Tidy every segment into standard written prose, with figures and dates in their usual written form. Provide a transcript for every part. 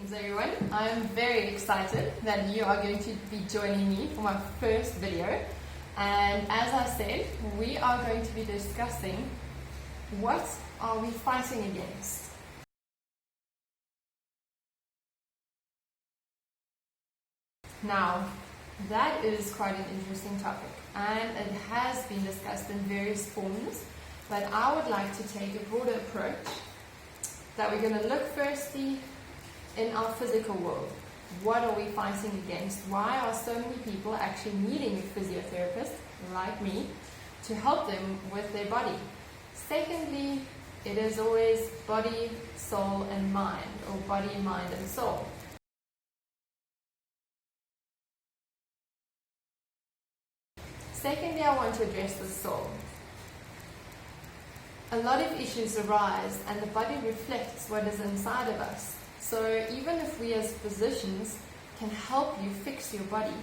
Greetings everyone. I'm very excited that you are going to be joining me for my first video, and as I said, we are going to be discussing what are we fighting against. Now that is quite an interesting topic and it has been discussed in various forms, but I would like to take a broader approach that we're going to look firstly in our physical world. What are we fighting against? Why are so many people actually needing a physiotherapist like me to help them with their body? Secondly, it is always body, soul and mind, or body, mind and soul. Secondly, I want to address the soul. A lot of issues arise and the body reflects what is inside of us. So even if we as physicians can help you fix your body,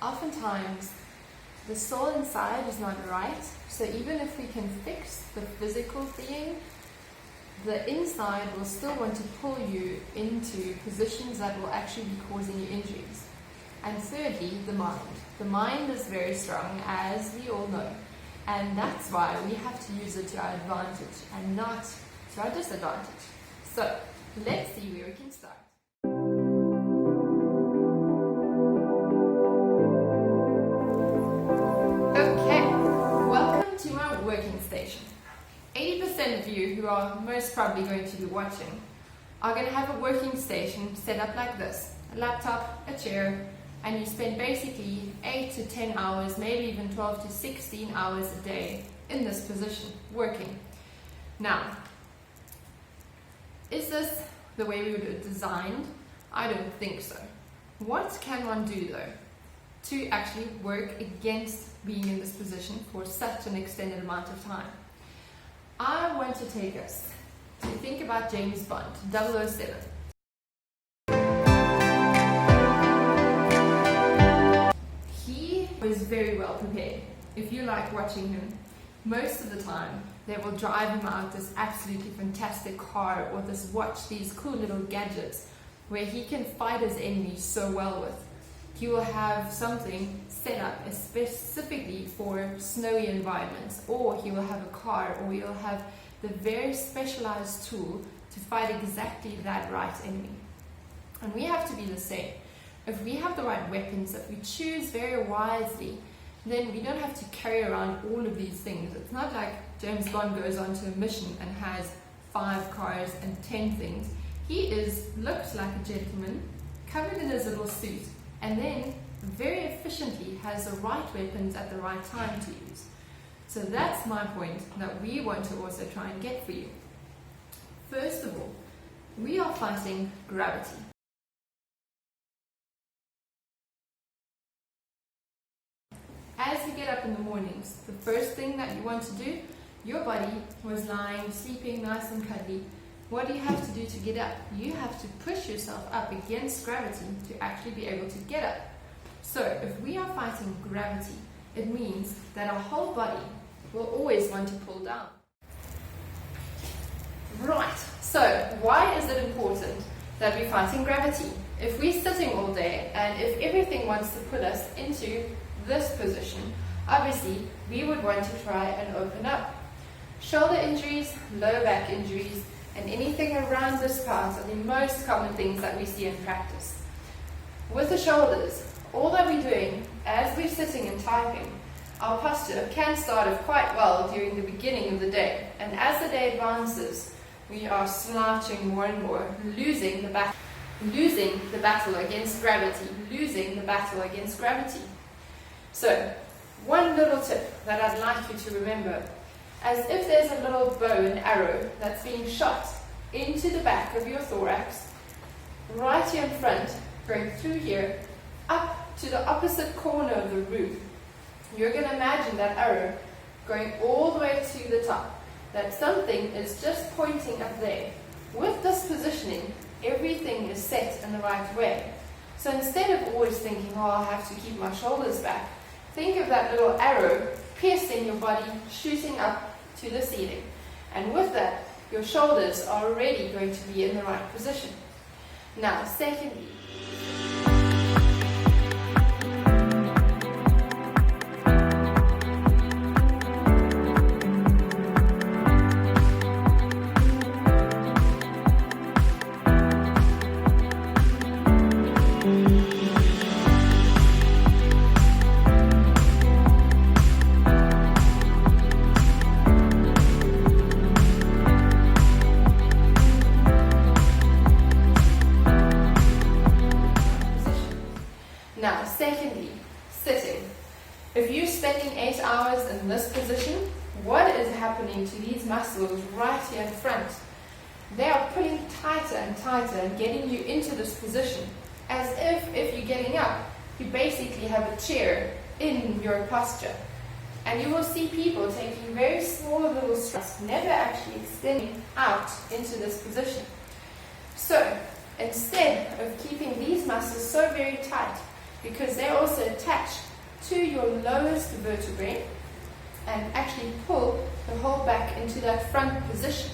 oftentimes the soul inside is not right. So even if we can fix the physical being, the inside will still want to pull you into positions that will actually be causing you injuries. And thirdly, the mind. The mind is very strong, as we all know. And that's why we have to use it to our advantage and not to our disadvantage. So let's see where we can start. Okay, welcome to my working station. 80% of you who are most probably going to be watching are going to have a working station set up like this. A laptop, a chair, and you spend basically 8 to 10 hours, maybe even 12 to 16 hours a day in this position, working. Now, is this the way we were designed? I don't think so. What can one do though to actually work against being in this position for such an extended amount of time? I want to take us to think about James Bond, 007. Is very well prepared. If you like watching him, most of the time they will drive him out this absolutely fantastic car or this watch, these cool little gadgets where he can fight his enemies so well with. He will have something set up specifically for snowy environments, or he will have a car, or he'll have the very specialized tool to fight exactly that right enemy. And we have to be the same. If we have the right weapons that we choose very wisely, then we don't have to carry around all of these things. It's not like James Bond goes onto a mission and has 5 cars and 10 things. He looks like a gentleman, covered in his little suit, and then very efficiently has the right weapons at the right time to use. So that's my point that we want to also try and get for you. First of all, we are fighting gravity. As you get up in the mornings, the first thing that you want to do, your body was lying, sleeping nice and cuddly. What do you have to do to get up? You have to push yourself up against gravity to actually be able to get up. So if we are fighting gravity, it means that our whole body will always want to pull down. Right, so why is it important that we're fighting gravity? If we're sitting all day and if everything wants to put us into this position, obviously we would want to try and open up. Shoulder injuries, low back injuries, and anything around this part are the most common things that we see in practice. With the shoulders, all that we're doing as we're sitting and typing, our posture can start off quite well during the beginning of the day, and as the day advances, we are slouching more and more, losing the battle against gravity. So, one little tip that I'd like you to remember, as if there's a little bow and arrow that's being shot into the back of your thorax, right here in front, going through here, up to the opposite corner of the roof. You're going to imagine that arrow going all the way to the top, that something is just pointing up there. With this positioning, everything is set in the right way. So instead of always thinking, oh, I have to keep my shoulders back, think of that little arrow piercing your body, shooting up to the ceiling. And with that, your shoulders are already going to be in the right position. Now, secondly, sitting. If you're spending 8 hours in this position, what is happening to these muscles right here in front? They are pulling tighter and tighter and getting you into this position, as if you're getting up, you basically have a chair in your posture. And you will see people taking very small little strides, never actually extending out into this position. So, instead of keeping these muscles so very tight, because they're also attached to your lowest vertebrae and actually pull the whole back into that front position.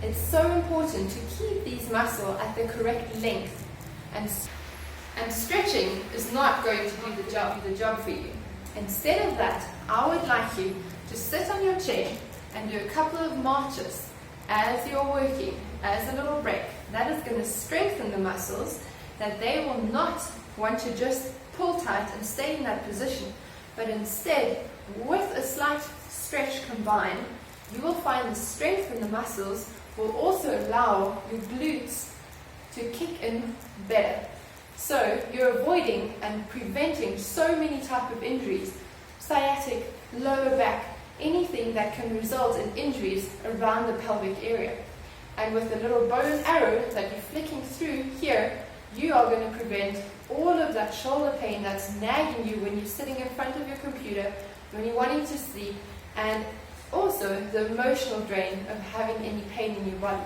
It's so important to keep these muscles at the correct length, and stretching is not going to do the job for you. Instead of that, I would like you to sit on your chair and do a couple of marches as you're working, as a little break. That is going to strengthen the muscles, that they will not want to just pull tight and stay in that position, but instead, with a slight stretch combined, you will find the strength in the muscles will also allow your glutes to kick in better. So you're avoiding and preventing so many types of injuries, sciatic, lower back, anything that can result in injuries around the pelvic area. And with the little bow and arrow that you're flicking through here, you are going to prevent all of that shoulder pain that's nagging you when you're sitting in front of your computer, when you're wanting to sleep, and also the emotional drain of having any pain in your body.